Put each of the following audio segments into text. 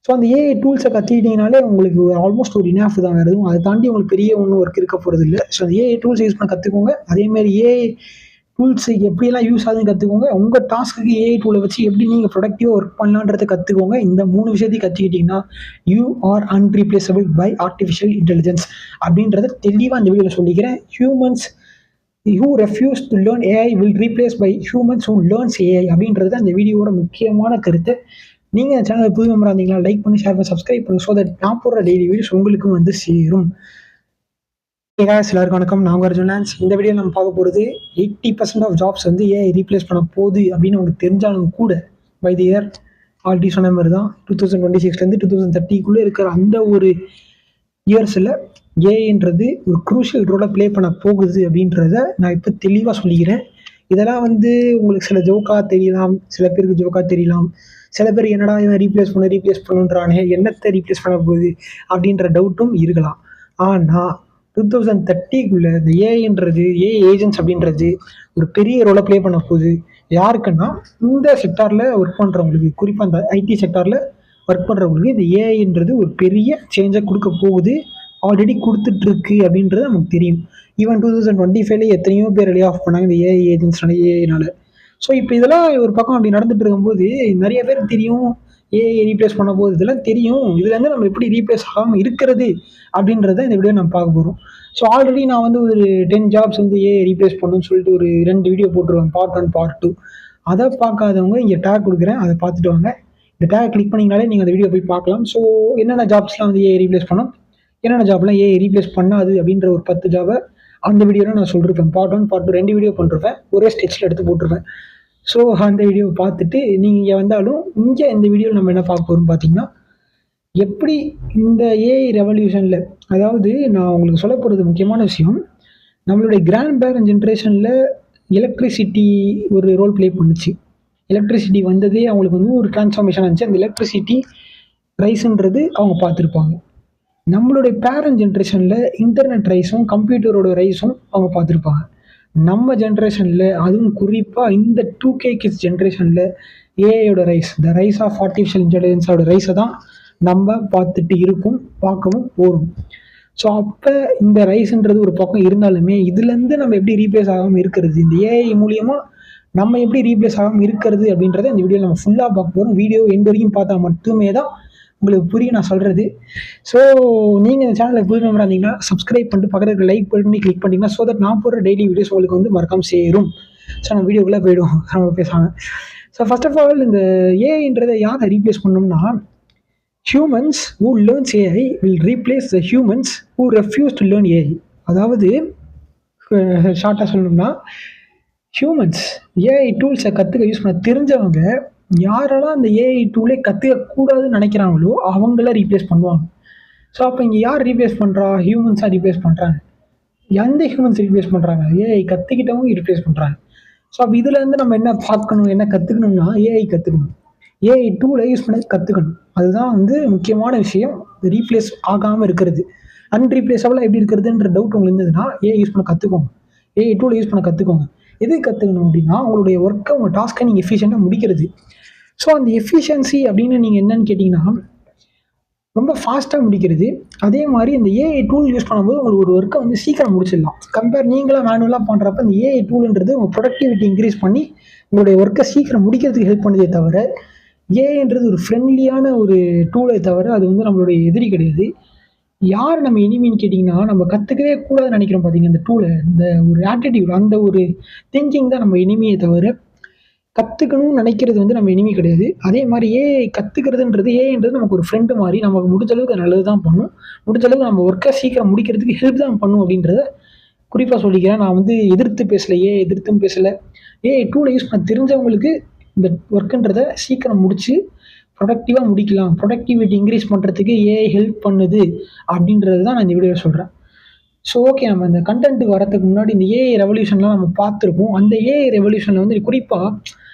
So அந்த AI டூல்ஸை கற்றுக்கிட்டீங்கனாலே உங்களுக்கு almost ஒரு இனாஃப் தான். வேறு எதுவும் அதை தாண்டி உங்களுக்கு பெரிய ஒன்றும் ஒர்க் இருக்க போகிறது இல்லை. ஸோ அந்த ஏஐ டூல்ஸ் யூஸ் பண்ண கற்றுக்கோங்க. அதேமாதிரி ஏஐ டூல்ஸ் எப்படியெல்லாம் யூஸ் ஆகுதுன்னு கற்றுக்கோங்க. உங்கள் டாஸ்க்கு ஏஐ டூலை வச்சு எப்படி நீங்கள் ப்ரொடக்டிவாக ஒர்க் பண்ணலான்றதை கற்றுக்கோங்க. இந்த 3 விஷயத்தையும் கற்றுக்கிட்டிங்கன்னா you are unreplaceable by artificial intelligence அப்படின்றத தெளிவாக இந்த வீடியோவில் சொல்லிக்கிறேன். Humans who refuse to learn AI will replace by humans who learns AI அப்படின்றது அந்த வீடியோட முக்கியமான கருத்து. நீங்கள் இந்த சேனல் புது மெம்பராக இருந்தீங்களா லைக் பண்ணி ஷேர் பண்ணி சப்ஸ்கிரைப் பண்ணி ஸோ தட் நான் போடுற டெய்லி வீடியோஸ் உங்களுக்கும் வந்து சேரும். எல்லாருக்கும் வணக்கம். நான் உங்கள் அர்ஜுன் லான்ஸ். இந்த வீடியோ நம்ம பார்க்க போகிறது 80% ஆஃப் ஜாப்ஸ் வந்து ஏஐ ரீப்ளேஸ் பண்ண போகுது அப்படின்னு உங்களுக்கு தெரிஞ்சாலும் கூட பை தி இயர் ஆல்ரெடி சொன்ன மாதிரி தான் 2026 2030 இருக்கிற அந்த ஒரு இயர்ஸில் ஏஐன்றது ஒரு குரூஷியல் ரோலை ப்ளே பண்ண போகுது அப்படின்றத நான் இப்போ தெளிவாக சொல்லிக்கிறேன். இதெல்லாம் வந்து உங்களுக்கு சில ஜோக்காக தெரியலாம், சில பேருக்கு ஜோக்காக தெரியலாம். சில பேர் என்னடா இவன் ரீப்ளேஸ் பண்ணுன்றானே, என்னத்தை ரீப்ளேஸ் பண்ண போகுது அப்படின்ற டவுட்டும் இருக்கலாம். ஆனால் 2030 இந்த ஏஐன்றது ஏஐ ஏஜென்ட்ஸ் அப்படின்றது ஒரு பெரிய ரோலை ப்ளே பண்ண போகுது. யாருக்குன்னா இந்த செக்டாரில் ஒர்க் பண்ணுறவங்களுக்கு, குறிப்பாக அந்த ஐடி செக்டாரில் ஒர்க் பண்ணுறவங்களுக்கு இந்த ஏஐன்றது ஒரு பெரிய சேஞ்சை கொடுக்க போகுது. ஆல்ரெடி கொடுத்துட்ருக்கு அப்படின்றது நமக்கு தெரியும். ஈவன் 2025 எத்தனையோ பேர் லே ஆஃப் பண்ணாங்க இந்த ஏஐ ஏஜென்ட்ஸ்னால, ஏஐனால. ஸோ இப்போ இதெல்லாம் ஒரு பக்கம் அப்படி நடந்துட்டு இருக்கும்போது நிறைய பேருக்கு தெரியும் ஏஐ ரீப்ளேஸ் பண்ண போகுது, இதெல்லாம் தெரியும். இதுலேருந்து நம்ம எப்படி ரீப்ளேஸ் ஆகாமல் இருக்கிறது அப்படின்றத இந்த வீடியோ நம்ம பார்க்க போகிறோம். ஸோ ஆல்ரெடி நான் வந்து ஒரு 10 ஜாப்ஸ் வந்து ஏஐ ரீப்ளேஸ் பண்ணணும்னு சொல்லிட்டு ஒரு 2 வீடியோ போட்டுருவேன், பார்ட் 1 பார்ட் 2. அதை பார்க்காதவங்க இங்கே டேக் கொடுக்குறேன், அதை பார்த்துட்டு வாங்க. இந்த டேக் கிளிக் பண்ணிங்கனாலே நீங்கள் அந்த வீடியோ போய் பார்க்கலாம். ஸோ என்னென்ன ஜாப்ஸ்லாம் வந்து ஏஐ ரீப்ளேஸ் பண்ணோம், என்னென்ன ஜாப்லாம் ஏஐ ரீப்ளேஸ் பண்ணாது அப்படின்ற ஒரு 10 ஜாபை அந்த வீடியோவில் நான் சொல்லியிருப்பேன். பார்ட் 1 பார்ட் 2 2 வீடியோ பண்ணிருப்பேன், ஒரே ஸ்டெச்சில் எடுத்து போட்டிருப்பேன். ஸோ அந்த வீடியோவை பார்த்துட்டு நீங்கள் வந்தாலும் இங்கே இந்த வீடியோவில் நம்ம என்ன பார்க்க போகிறோம் பார்த்தீங்கன்னா, எப்படி இந்த ஏஐ ரெவல்யூஷனில், அதாவது நான் உங்களுக்கு சொல்ல போகிறது முக்கியமான விஷயம், நம்மளுடைய கிராண்ட் பேரண்ட் ஜென்ரேஷனில் எலக்ட்ரிசிட்டி ஒரு ரோல் ப்ளே பண்ணுச்சு. எலக்ட்ரிசிட்டி வந்ததே அவங்களுக்கு வந்து ஒரு டிரான்ஸ்ஃபார்மேஷன் ஆச்சு. அந்த எலக்ட்ரிசிட்டி ரைஸுன்றது அவங்க பார்த்துருப்பாங்க. நம்மளுடைய பேரண்ட் ஜென்ரேஷனில் இன்டர்நெட் ரைஸும் கம்ப்யூட்டரோட ரைஸும் அவங்க பார்த்துருப்பாங்க. நம்ம ஜென்ரேஷனில், அதுவும் குறிப்பாக இந்த 2K கிட்ஸ் ஜென்ரேஷனில் ஏஐயோட rise, the rise of artificial இன்டெலிஜென்ஸோட ரைஸை தான் நம்ம பார்த்துட்டு இருக்கும், பார்க்கவும் போகிறோம். ஸோ அப்போ இந்த ரைஸுன்றது ஒரு பக்கம் இருந்தாலுமே இதுலேருந்து நம்ம எப்படி ரீப்ளேஸ் ஆகாமல் இருக்கிறது, இந்த ஏஐ மூலியமாக நம்ம எப்படி ரீப்ளேஸ் ஆகாமல் இருக்கிறது அப்படின்றத இந்த வீடியோ நம்ம ஃபுல்லாக பார்க்க போகிறோம். வீடியோ எண்ட் வரைக்கும் பார்த்தா மட்டுமே தான் உங்களுக்கு புரியும் நான் சொல்கிறது. ஸோ நீங்கள் இந்த சேனலில் புது மெம்பராக இருந்தீங்கன்னா சப்ஸ்கிரைப் பண்ணிட்டு பக்கத்தில் லைக் பண்ணி கிளிக் பண்ணிங்கன்னா ஸோ தட் நான் போடுற டெய்லி வீடியோஸ் உங்களுக்கு வந்து மறக்காமல் சேரும். ஸோ நம்ம வீடியோக்குள்ளே போய்டும் நம்ம பேசாமல். ஸோ ஃபர்ஸ்ட் ஆஃப் ஆல் இந்த ஏஐன்றதை யாரை ரீப்ளேஸ் பண்ணோம்னா, humans who learns AI will replace the humans who refuse to learn AI. அதாவது ஷார்ட்டாக சொல்லணும்னா, ஹியூமன்ஸ் ஏஐ டூல்ஸை கற்றுக்க யூஸ் பண்ண தெரிஞ்சவங்க யாரெல்லாம் அந்த ஏஐ டூலே கற்றுக்கக்கூடாதுன்னு நினைக்கிறாங்களோ அவங்கள ரீப்ளேஸ் பண்ணுவாங்க. ஸோ அப்போ இங்கே யார் ரீப்ளேஸ் பண்ணுறா, ஹியூமன்ஸாக ரீப்ளேஸ் பண்ணுறாங்க. எந்த ஹியூமன்ஸ் ரீப்ளேஸ் பண்ணுறாங்க, ஏஐ கற்றுக்கிட்டவங்க ரீப்ளேஸ் பண்ணுறாங்க. ஸோ அப்போ இதுலேருந்து நம்ம என்ன பார்க்கணும், என்ன கற்றுக்கணும்னா ஏஐ கற்றுக்கணும், ஏஐ டூலை யூஸ் பண்ண கற்றுக்கணும். அதுதான் வந்து முக்கியமான விஷயம், ரீப்ளேஸ் ஆகாமல் இருக்கிறது. அன்ரீப்ளேஸபிளாக எப்படி இருக்கிறதுன்ற டவுட் உங்களுக்கு இருந்ததுன்னா ஏஐ யூஸ் பண்ண கற்றுக்கோங்க, ஏஐ டூலை யூஸ் பண்ண கற்றுக்கோங்க. எது கற்றுக்கணும் அப்படின்னா, உங்களுடைய ஒர்க்கை, உங்கள் டாஸ்க்கை நீங்கள் எஃபிஷியண்ட்டாக முடிக்கிறது. ஸோ அந்த எஃபிஷியன்சி அப்படின்னு நீங்கள் என்னன்னு கேட்டிங்கன்னா, ரொம்ப ஃபாஸ்ட்டாக முடிக்கிறது. அதே மாதிரி இந்த ஏஐ டூல் யூஸ் பண்ணும்போது உங்களுக்கு ஒரு ஒர்க்கை வந்து சீக்கிரம் முடிச்சிடலாம். நீங்களாக மேனுவலாக பண்ணுறப்ப இந்த ஏஐ டூல்ன்றது உங்கள் ப்ரொடக்டிவிட்டி இன்க்ரீஸ் பண்ணி உங்களுடைய ஒர்க்கை சீக்கிரம் முடிக்கிறதுக்கு ஹெல்ப் பண்ணுதே தவிர, ஏஐன்றது ஒரு ஃப்ரெண்ட்லியான ஒரு டூலை தவிர அது வந்து நம்மளுடைய எதிரி கிடையாது. யார் நம்ம எனிமின்னு கேட்டிங்கன்னா, நம்ம கற்றுக்கவே கூடாதுன்னு நினைக்கிறோம் பார்த்தீங்க இந்த டூலை, இந்த ஒரு ஆட்டிடியூட், அந்த ஒரு திங்கிங் தான் நம்ம எனிமியை தவிர, கற்றுக்கணும்னு நினைக்கிறது வந்து நம்ம எனிமி கிடையாது. அதே மாதிரி ஏஐ ஏஐன்றது நமக்கு ஒரு ஃப்ரெண்டு மாதிரி, நமக்கு முடிஞ்ச அளவுக்கு நல்லது தான் பண்ணும், முடிஞ்ச அளவுக்கு நம்ம ஒர்க்கை சீக்கிரம் முடிக்கிறதுக்கு ஹெல்ப் தான் பண்ணும் அப்படின்றத குறிப்பாக சொல்லிக்கிறேன். நான் வந்து எதிர்த்து பேசலை, ஏஐ எதிர்த்தும் பேசலை. ஏஐ டூலை யூஸ் பண்ண தெரிஞ்சவங்களுக்கு இந்த ஒர்க்குன்றதை சீக்கிரம் முடித்து ப்ரொடக்டிவாக முடிக்கலாம், ப்ரொடக்டிவிட்டி இன்க்ரீஸ் பண்ணுறதுக்கு ஏஐ ஹெல்ப் பண்ணுது அப்படின்றது தான் நான் இந்த வீடியோவில் சொல்கிறேன். ஸோ ஓகே, நம்ம இந்த கண்டென்ட்டுக்கு வரதுக்கு முன்னாடி இந்த ஏஐ ரெவல்யூஷன்லாம் நம்ம பார்த்துருப்போம். அந்த ஏஐ ரெவல்யூஷனில் வந்து குறிப்பாக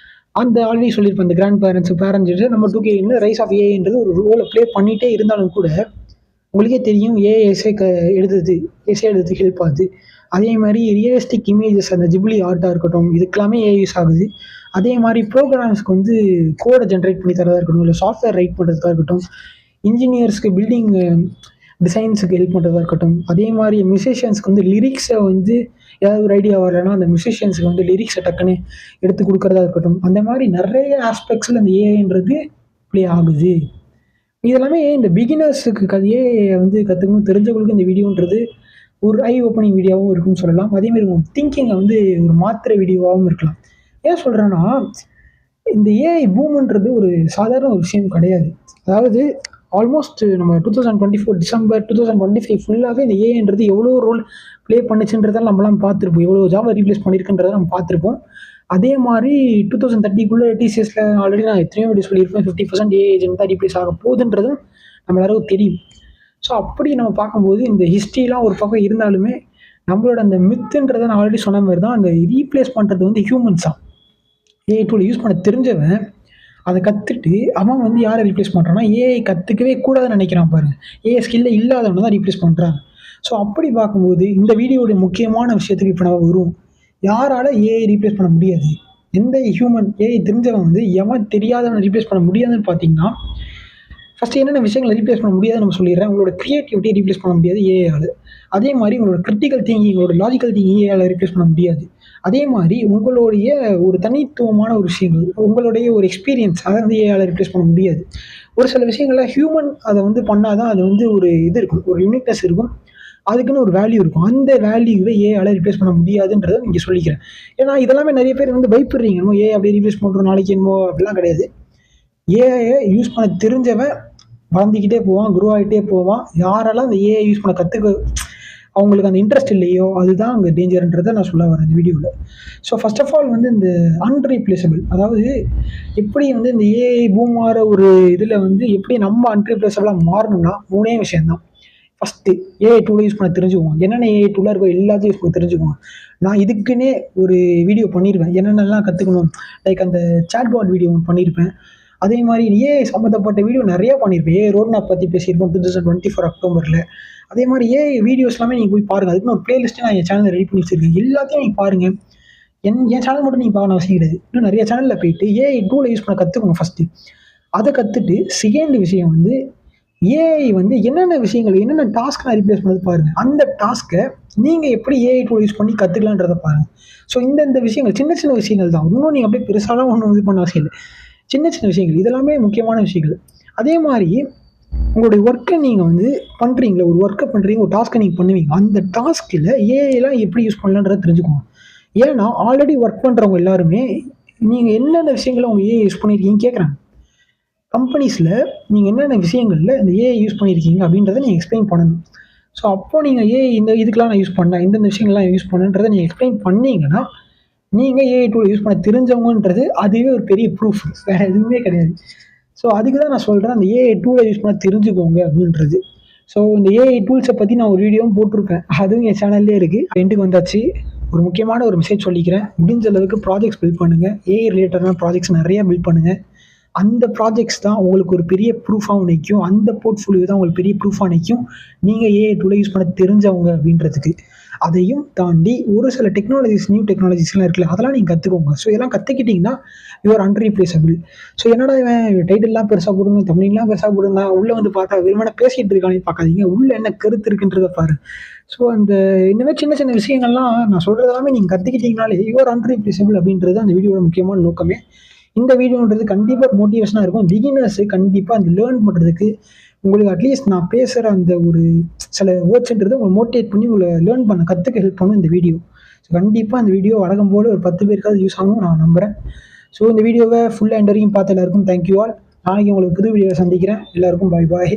அந்த ஆல்ரெடி சொல்லியிருப்பேன், இந்த கிராண்ட் பேரண்ட்ஸ் நம்ம 2K ரைஸ் ஆஃப் ஏஐன்றது ஒரு ரோலை ப்ளே பண்ணிகிட்டே இருந்தாலும் கூட உங்களுக்கே தெரியும் ஏஐ எஸ்ஏ எழுதுறதுக்கு ஹெல்ப் ஆகுது. அதே மாதிரி ரியலிஸ்டிக் இமேஜஸ், அந்த ஜிப்லி ஆர்ட்டாக இருக்கட்டும், இதுக்கெல்லாமே ஏஐ யூஸ் ஆகுது. அதே மாதிரி ப்ரோக்ராம்ஸ்க்கு வந்து கோடை ஜென்ரேட் பண்ணி தரதாக இருக்கட்டும், இல்லை சாஃப்ட்வேர் ரைட் பண்ணுறதுக்காக இருக்கட்டும், இன்ஜினியர்ஸ்க்கு பில்டிங் டிசைன்ஸுக்கு ஹெல்ப் பண்ணுறதா இருக்கட்டும், அதே மாதிரி மியூசிஷியன்ஸ்க்கு வந்து லிரிக்ஸை வந்து ஏதாவது ஒரு ஐடியா வரலைன்னா அந்த மியூசிஷியன்ஸுக்கு வந்து லிரிக்ஸை டக்குன்னு எடுத்து கொடுக்குறதா இருக்கட்டும், அந்த மாதிரி நிறைய ஆஸ்பெக்ட்ஸில் இந்த ஏஐன்றது ப்ளே ஆகுது. இதெல்லாமே இந்த பிகினர்ஸுக்கு ஏஐ வந்து கற்றுக்கணும் தெரிஞ்சவங்களுக்கு இந்த வீடியோன்றது ஒரு ஐ ஓப்பனிங் வீடியோவும் இருக்குன்னு சொல்லலாம். அதேமாதிரி உங்கள் திங்கிங்கை வந்து ஒரு மாத்திர வீடியோவாகவும் இருக்கலாம். ஏன் சொல்கிறேன்னா, இந்த ஏஐ பூம்ன்றது ஒரு சாதாரண ஒரு விஷயம் கிடையாது. அதாவது ஆல்மோஸ்ட் நம்ம 2024 டிசம்பர் 2025 ஃபுல்லாகவே இந்த ஏஐன்றது எவ்வளோ ரோல் ப்ளே பண்ணுச்சுன்றதால நம்மளாம் பார்த்துருப்போம். எவ்வளோ ஜாபை ரீப்ளேஸ் பண்ணியிருக்குன்றதை நம்ம பார்த்துருப்போம். அதே மாதிரி 2030 டிசிஎஸ்ல ஆல்ரெடி நான் எத்தனையோ வீடியோ சொல்லியிருப்பேன். 50% ஏஐ ஏஜென்ட் தான் ரீப்ளேஸ் ஆக போகுதுன்றதும் நம்ம எல்லாருக்கும் தெரியும். ஸோ அப்படி நம்ம பார்க்கும்போது இந்த ஹிஸ்ட்ரிலாம் ஒரு பக்கம் இருந்தாலுமே நம்மளோட அந்த மித்துன்றதை நான் ஆல்ரெடி சொன்ன மாதிரி தான் அந்த ரீப்ளேஸ் பண்ணுறது வந்து ஹியூமன்ஸ் தான். ஏஐ டூல் யூஸ் பண்ண தெரிஞ்சவன் அதை கற்றுட்டு அவன் வந்து யாரை ரீப்ளேஸ் பண்ணுறான்னா ஏஐ கற்றுக்கவே கூடாதுன்னு நினைக்கிறான் பாருங்க. ஏஐ ஸ்கில்ல இல்லாதவனை தான் ரீப்ளேஸ் பண்ணுறாங்க. ஸோ அப்படி பார்க்கும்போது இந்த வீடியோடைய முக்கியமான விஷயத்துக்கு இப்போ நம்ம வரும். யாரால் ஏஐ ரீப்ளேஸ் பண்ண முடியாது? எந்த ஹியூமன் ஏஐ தெரிஞ்சவன் வந்து எவன் தெரியாதவனை ரீப்ளேஸ் பண்ண முடியாதுன்னு பார்த்தீங்கன்னா, ஃபஸ்ட்டு என்னென்ன விஷயங்களை ரீப்ளேஸ் பண்ண முடியாதுன்னு நம்ம சொல்லிடுறேன். உங்களோட க்ரியேட்டிவிட்டியை ரீப்ளேஸ் பண்ண முடியாது ஏஐயால். அதே மாதிரி உங்களோட கிரிட்டிக்கல் திங்கிங், உங்களோட லாஜிக்கல் திங்கிங் ஏஐயால் ரீப்ளேஸ் பண்ண முடியாது. அதே மாதிரி உங்களுடைய ஒரு தனித்துவமான ஒரு விஷயங்கள், உங்களுடைய ஒரு எக்ஸ்பீரியன்ஸ் அதை வந்து ஏஐயால் ரீப்ளேஸ் பண்ண முடியாது. ஒரு சில விஷயங்களில் ஹியூமன் அதை வந்து பண்ணால் தான் அது வந்து ஒரு இது இருக்கும், ஒரு யூனிக்னஸ் இருக்கும், அதுக்குன்னு ஒரு வேல்யூ இருக்கும். அந்த வேல்யூவை ஏஐயால் ரீப்ளேஸ் பண்ண முடியாதுன்றதை இங்கே சொல்லிக்கிறேன். ஏன்னா இதெல்லாமே நிறைய பேர் வந்து பயப்படுறீங்க, என்னமோ ஏஐ அப்படியே ரீப்ளேஸ் பண்ணுறோம் நாளைக்கு என்னமோ அப்படிலாம் கிடையாது. ஏஐயை யூஸ் பண்ண தெரிஞ்சவன் வளர்ந்துக்கிட்டே போவான், குரோ ஆகிட்டே போவான். யாரெல்லாம் அந்த ஏஐ யூஸ் பண்ண அவங்களுக்கு அந்த இன்ட்ரெஸ்ட் இல்லையோ அதுதான் அங்கே டேஞ்சர்ன்றதை நான் சொல்ல வரேன் இந்த வீடியோவில். ஸோ ஃபர்ஸ்ட் ஆஃப் ஆல் வந்து இந்த அன்ரீப்ளேசபிள், அதாவது எப்படி வந்து இந்த ஏஐ பூம் ஆகிற ஒரு இதில் வந்து எப்படி நம்ம அன்ரீப்ளேசபிளாக மாறணும்னா 3 விஷயம்தான். ஃபஸ்ட்டு ஏஐ டூலை யூஸ் பண்ண தெரிஞ்சுக்குவோம். என்னென்ன ஏஐ டூலாக இருக்கோ எல்லாத்தையும் யூஸ் பண்ண தெரிஞ்சுக்குவோம். நான் இதுக்குன்னே ஒரு வீடியோ பண்ணியிருப்பேன், என்னென்னலாம் கற்றுக்கணும். லைக் அந்த சாட்பாட் வீடியோ ஒன்று பண்ணியிருப்பேன். அதே மாதிரி ஏஐ சம்மந்தப்பட்ட வீடியோ நிறையா பண்ணியிருப்பேன். ஏஐ ரோட் மேப் பற்றி பேசியிருப்போம் 2024 அக்டோபரில். அதே மாதிரி ஏஐ வீடியோஸ் எல்லாமே நீங்கள் போய் பாருங்கள். அதுக்குன்னு ஒரு பிளேலிஸ்ட்டு நான் என் சேனலில் ரெடி பண்ணி வச்சுருக்கேன். எல்லாத்தையும் நீங்கள் பாருங்கள். என் சேனல் மட்டும் நீங்கள் பார்க்கணும் அவசியம் கிடையாது. இன்னும் நிறைய சேனலில் போயிட்டு ஏஐ டூலை யூஸ் பண்ண கற்றுக்கோங்க ஃபஸ்ட்டு. அதை கற்றுட்டு செகண்ட் விஷயம் வந்து ஏஐ வந்து என்னென்ன விஷயங்கள், என்னென்ன டாஸ்க் நான் ரீப்ளேஸ் பண்ணது பாருங்கள். அந்த டாஸ்க்கை நீங்கள் எப்படி ஏஐ டூல் யூஸ் பண்ணி கற்றுக்கலான்றதை பாருங்கள். ஸோ இந்த விஷயங்கள் சின்ன சின்ன விஷயங்கள் தான். இன்னும் நீங்கள் அப்படியே பெருசாலாம் ஒன்றும் இது பண்ண அவசியம் இல்லை. சின்ன சின்ன விஷயங்கள் இதெல்லாமே முக்கியமான விஷயங்கள். அதே மாதிரி உங்களுடைய ஒர்க்கை நீங்கள் வந்து பண்ணுறீங்களா, ஒரு ஒர்க்கை பண்ணுறீங்க, ஒரு டாஸ்க்கை நீங்கள் பண்ணுவீங்க. அந்த டாஸ்க்கில் ஏஐலாம் எப்படி யூஸ் பண்ணலான்றதை தெரிஞ்சுக்கோங்க. ஏன்னா ஆல்ரெடி ஒர்க் பண்ணுறவங்க எல்லாருமே நீங்கள் என்னென்ன விஷயங்களை உங்கள் ஏஐ யூஸ் பண்ணியிருக்கீங்க கேட்குறாங்க. கம்பெனிஸில் நீங்கள் என்னென்ன விஷயங்களில் இந்த ஏஐ யூஸ் பண்ணியிருக்கீங்க அப்படின்றத நீங்கள் எக்ஸ்பிளைன் பண்ணணும். ஸோ அப்போது நீங்கள் ஏஐ இதுக்கெலாம் நான் யூஸ் பண்ணேன், இந்தந்த விஷயங்கள்லாம் யூஸ் பண்ணுன்றதை நீங்கள் எக்ஸ்பிளைன் பண்ணீங்கன்னா நீங்கள் ஏஐ டூல் யூஸ் பண்ண தெரிஞ்சவங்கன்றது அதுவே ஒரு பெரிய ப்ரூஃப், வேறு எதுவுமே கிடையாது. ஸோ அதுக்கு தான் நான் சொல்கிறேன், அந்த ஏஐ டூலை யூஸ் பண்ண தெரிஞ்சுக்கோங்க அப்படின்றது. ஸோ இந்த ஏஐ டூல்ஸை பற்றி நான் ஒரு வீடியோவும் போட்டிருப்பேன், அதுவும் என் சேனல்லே இருக்குது. எண்டுக்கு வந்தாச்சு. ஒரு முக்கியமான ஒரு மெசேஜ் சொல்லிக்கிறேன். முடிஞ்ச அளவுக்கு ப்ராஜெக்ட்ஸ் பில்ட் பண்ணுங்கள். ஏஐ ரிலேட்டடான ப்ராஜெக்ட்ஸ் நிறையா பில்ட் பண்ணுங்கள். அந்த ப்ராஜெக்ட்ஸ் தான் உங்களுக்கு ஒரு பெரிய ப்ரூஃபாக நிற்கும். அந்த போர்ட்ஃபோலியோ தான் உங்களுக்கு பெரிய ப்ரூஃபாக நிற்கும் நீங்கள் ஏஐ டூலை யூஸ் பண்ண தெரிஞ்சவங்க அப்படின்றதுக்கு. அதையும் தாண்டி ஒரு சில டெக்னாலஜிஸ், நியூ டெக்னாலஜிஸ்லாம் இருக்குல்ல, அதெல்லாம் நீங்கள் கற்றுக்கோங்க. ஸோ இதெல்லாம் கற்றுக்கிட்டிங்கன்னா யுவர் அன்ரீப்ளேசபிள். ஸோ என்னடா இவன் டைட்டில்லாம் பெருசாக போடுங்க, தமிழ்லாம் பெருசாக போடுங்க, உள்ளே வந்து பார்த்தா வெறுமனே பேசிகிட்டு இருக்கானே பார்க்காதீங்க, உள்ளே என்ன கருத்து இருக்குன்றதை பாரு. ஸோ இந்தமாதிரி சின்ன சின்ன விஷயங்கள்லாம் நான் சொல்கிறது எல்லாமே நீங்கள் கற்றுக்கிட்டிங்கனாலே யுவர் அன்ரீப்ளேசபிள் அப்படின்றது அந்த வீடியோட முக்கியமான நோக்கமே. இந்த வீடியோன்றது கண்டிப்பாக மோட்டிவேஷனாக இருக்கும். பிகினர்ஸு கண்டிப்பாக அந்த லேர்ன் பண்ணுறதுக்கு உங்களுக்கு அட்லீஸ்ட் நான் பேசுகிற அந்த ஒரு சில வேர்ட்ஸ்ன்றது உங்களை மோட்டிவேட் பண்ணி உங்களை லேர்ன் பண்ண கற்றுக்க ஹெல்ப் பண்ணும் இந்த வீடியோ. ஸோ கண்டிப்பாக இந்த வீடியோ வழக்கம் போல் ஒரு 10 பேருக்காவது யூஸ் ஆகும் நான் நம்புகிறேன். ஸோ இந்த வீடியோவை ஃபுல்லாக எண்ட் வரைக்கும் பார்த்த எல்லாருக்கும் தேங்க்யூ ஆல். நாளைக்கு உங்களுக்கு புது வீடியோவை சந்திக்கிறேன். எல்லாருக்கும் பாய் பாய்.